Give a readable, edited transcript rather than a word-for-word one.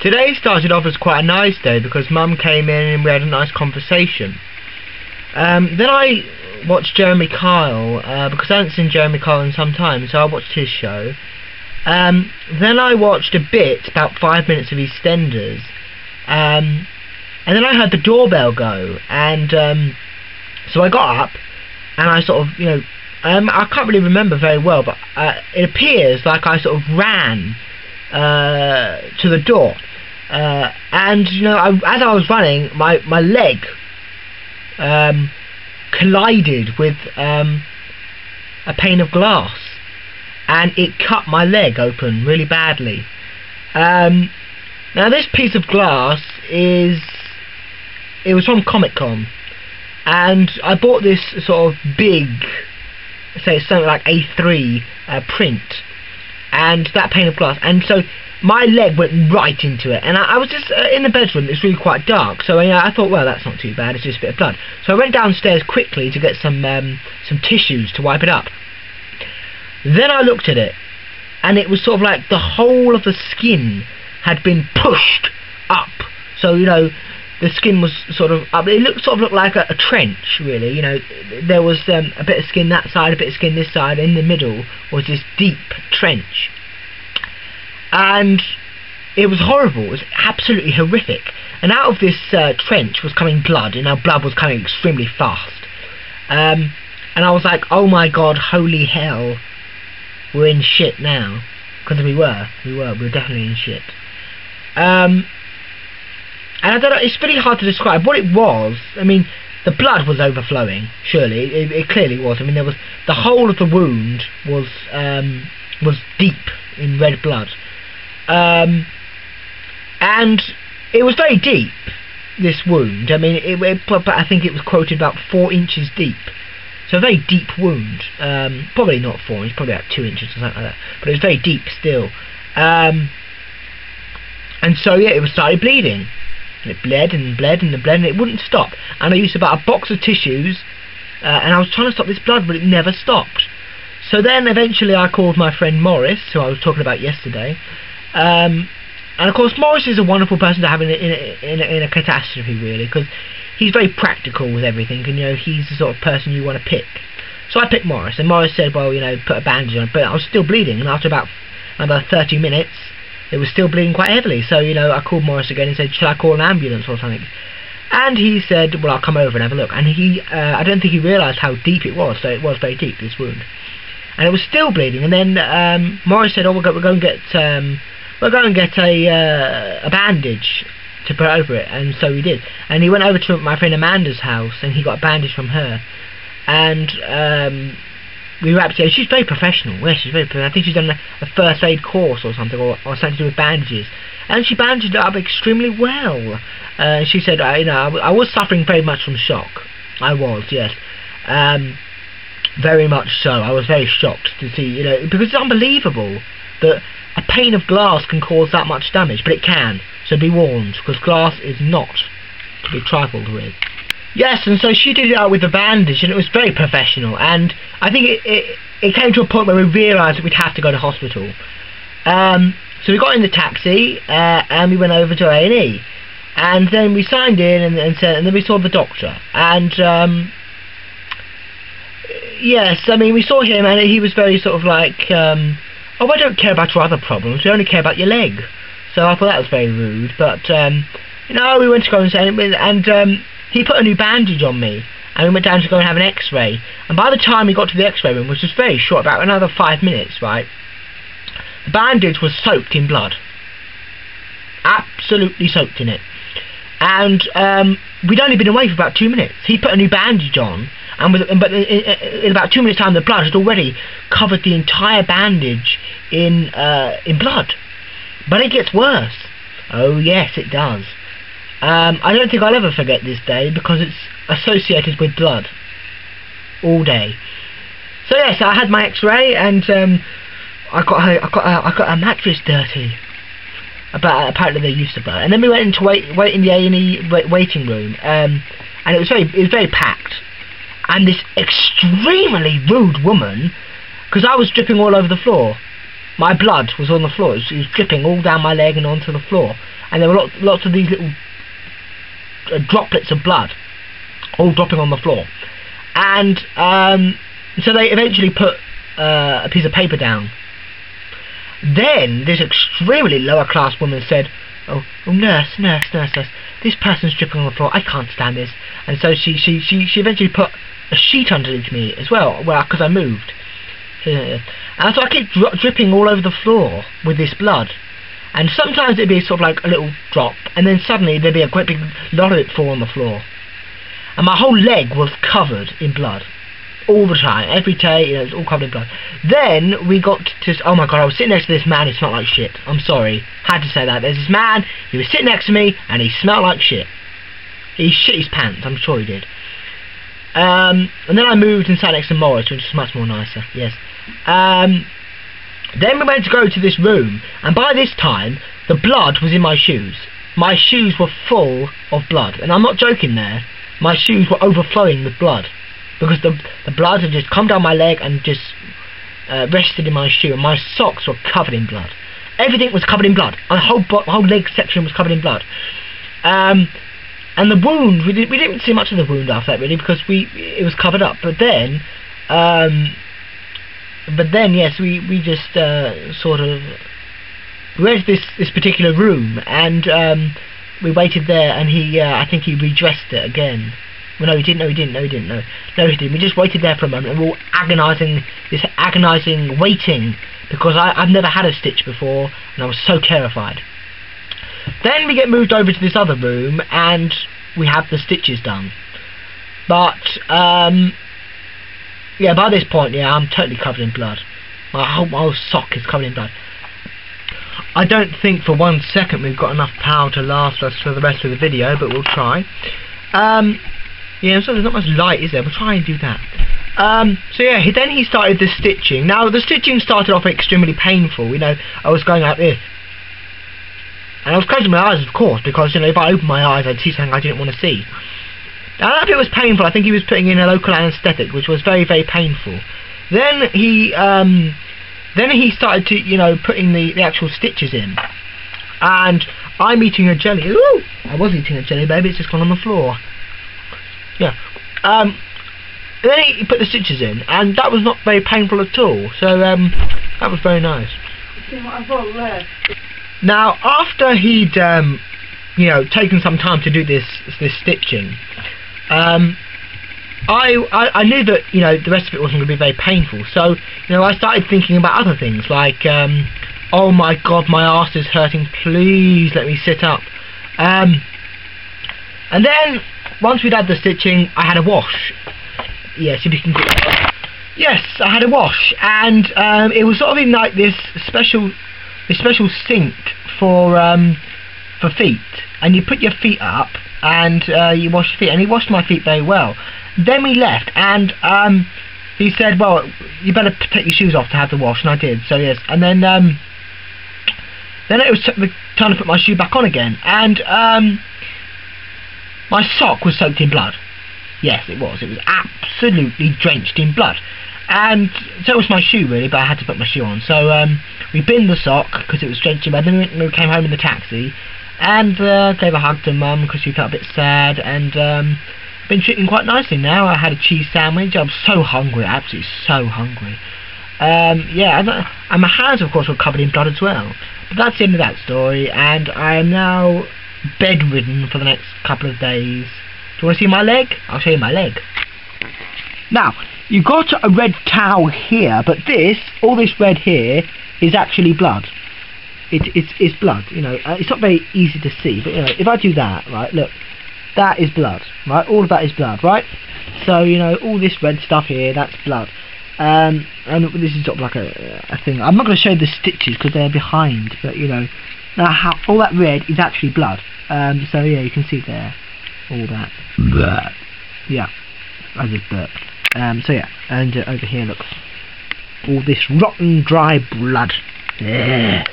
Today started off as quite a nice day because Mum came in and we had a nice conversation. Then I watched Jeremy Kyle, because I hadn't seen Jeremy Kyle in some time, so I watched his show. Then I watched a bit, about 5 minutes of EastEnders, and then I heard the doorbell go, and so I got up, and I sort of, I can't really remember very well, but it appears like I sort of ran to the door, and as I was running, my leg collided with a pane of glass, and it cut my leg open really badly. Now this piece of glass it was from Comic-Con, and I bought this sort of big, say it's something like A3 print, and that pane of glass, and so my leg went right into it, and I was just in the bedroom. It's really quite dark, so I thought, well, that's not too bad, it's just a bit of blood. So I went downstairs quickly to get some tissues to wipe it up. Then I looked at it, and it was sort of like the whole of the skin had been pushed up. So the skin was sort of up. It looked like a trench, really. There was a bit of skin that side, a bit of skin this side. In the middle was this deep trench, and it was horrible. It was absolutely horrific. And out of this trench was coming blood, and our blood was coming extremely fast. And I was like, oh my god, holy hell, we're in shit now. Because we were definitely in shit. And I don't know, it's pretty hard to describe what it was. I mean, the blood was overflowing, surely. It clearly was. I mean, there was, the whole of the wound was deep in red blood. And it was very deep, this wound. I mean, but I think it was quoted about 4 inches deep. So a very deep wound. Probably not 4 inches, probably about 2 inches or something like that. But it was very deep still. And so yeah, it started bleeding. And it bled and bled and bled, and it wouldn't stop. And I used about a box of tissues, and I was trying to stop this blood, but it never stopped. So then eventually I called my friend Morris, who I was talking about yesterday. And of course Morris is a wonderful person to have in a catastrophe, really, because he's very practical with everything, and he's the sort of person you want to pick. So I picked Morris, and Morris said, well, put a bandage on, but I was still bleeding, and after about another 30 minutes it was still bleeding quite heavily. So I called Morris again and said, shall I call an ambulance or something? And he said, well, I'll come over and have a look. And he I don't think he realised how deep it was. So it was very deep, this wound, and it was still bleeding. And then Morris said, oh, we'll go and get a bandage to put over it. And so we did, and he went over to my friend Amanda's house, and he got a bandage from her, and we wrapped it. She's very professional. Yeah, she's very professional. I think she's done a first aid course or something, or something to do with bandages, and she bandaged it up extremely well. She said, I was suffering very much from shock. I was, yes, very much so. I was very shocked to see, because it's unbelievable that a pane of glass can cause that much damage, but it can. So be warned, because glass is not to be trifled with. Yes, and so she did it out with the bandage, and it was very professional, and I think it came to a point where we realised that we'd have to go to hospital. So we got in the taxi, and we went over to A&E, and then we signed in, and then we saw the doctor, and yes, I mean, we saw him, and he was very sort of like, oh, I don't care about your other problems, we only care about your leg. So I thought that was very rude, but we went to go and say, and he put a new bandage on me, and we went down to go and have an x-ray, and by the time we got to the x-ray room, which was very short, about another 5 minutes, right, the bandage was soaked in blood, absolutely soaked in it, and we'd only been away for about 2 minutes. He put a new bandage on, but in about 2 minutes time the blood had already covered the entire bandage in blood. But it gets worse. Oh yes, it does. I don't think I'll ever forget this day, because it's associated with blood all day. So yes, I had my x-ray, and I got a mattress dirty. Apparently they used to blood. And then we went into wait in the A&E waiting room, and it was very packed. And this extremely rude woman, because I was dripping all over the floor. My blood was on the floor. It was dripping all down my leg and onto the floor. and there were lots of these little droplets of blood, all dropping on the floor. And so they eventually put a piece of paper down. Then this extremely lower class woman said, oh nurse, this person's dripping on the floor, I can't stand this. And so she eventually put a sheet underneath me as well, because I moved. And so I keep dripping all over the floor with this blood. And sometimes it'd be sort of like a little drop, and then suddenly there'd be a great big lot of it fall on the floor. And my whole leg was covered in blood. All the time, every day, you know, it was all covered in blood. Then we got to, oh my god, I was sitting next to this man who smelled like shit. I'm sorry, had to say that. There's this man, he was sitting next to me, and he smelled like shit. He shit his pants, I'm sure he did. And then I moved and sat next to Morris, which was much more nicer, yes. Then we went to go to this room, and by this time, the blood was in my shoes. My shoes were full of blood, and I'm not joking there. My shoes were overflowing with blood, because the blood had just come down my leg and just rested in my shoe, and my socks were covered in blood. Everything was covered in blood. My whole leg section was covered in blood. And the wound, we didn't see much of the wound after that really, because it was covered up. But then yes, we just sort of went to this particular room, and we waited there, and I think he redressed it again. Well, no, he didn't. No, he didn't. We just waited there for a moment, and we were all agonising waiting, because I've never had a stitch before, and I was so terrified. Then we get moved over to this other room, and we have the stitches done. But yeah, by this point, yeah, I'm totally covered in blood. My whole sock is covered in blood. I don't think for 1 second we've got enough power to last us for the rest of the video, but we'll try. Yeah, so there's not much light, is there? We'll try and do that. So yeah, then he started the stitching. Now, the stitching started off extremely painful. You know, I was going like this. And I was closing my eyes, of course, because, you know, if I opened my eyes, I'd see something I didn't want to see. Now, that bit was painful. I think he was putting in a local anaesthetic, which was very, very painful. Then he started to, you know, putting the actual stitches in. And I'm eating a jelly. Ooh! I was eating a jelly, baby. It's just gone on the floor. Yeah. Then he put the stitches in, and that was not very painful at all. So that was very nice. See what I've got left. Now, after he'd you know, taken some time to do this stitching, I knew that, you know, the rest of it wasn't going to be very painful. So, you know, I started thinking about other things like, oh my god, my arse is hurting. Please let me sit up. And then once we'd had the stitching, I had a wash. Yes, if you can. Yes, I had a wash, and it was sort of in like this special sink for feet, and you put your feet up, and you wash your feet, and he washed my feet very well. Then we left, and he said, well, you better take your shoes off to have the wash, and I did. So yes, and then it was time to put my shoe back on again, and my sock was soaked in blood. Yes, it was. It was absolutely drenched in blood. And so was my shoe, really, but I had to put my shoe on. So we binned the sock because it was drenched in blood. Then we came home in the taxi, and gave a hug to Mum because she felt a bit sad. And been treating quite nicely now. I had a cheese sandwich. I'm so hungry, absolutely so hungry. Yeah, and my hands, of course, were covered in blood as well. But that's the end of that story, and I am now bedridden for the next couple of days. Do you want to see my leg? I'll show you my leg. Now, you've got a red towel here, but all this red here, is actually blood. It's blood, you know. It's not very easy to see, but, you know, if I do that, right, look, that is blood, right? All of that is blood, right? So, you know, all this red stuff here, that's blood. And this is sort of like a thing. I'm not going to show you the stitches because they're behind, but, you know, now all that red is actually blood. So yeah, you can see there, all that. Yeah, I just burped. So yeah, and over here, look, all this rotten, dry blood. Yeah.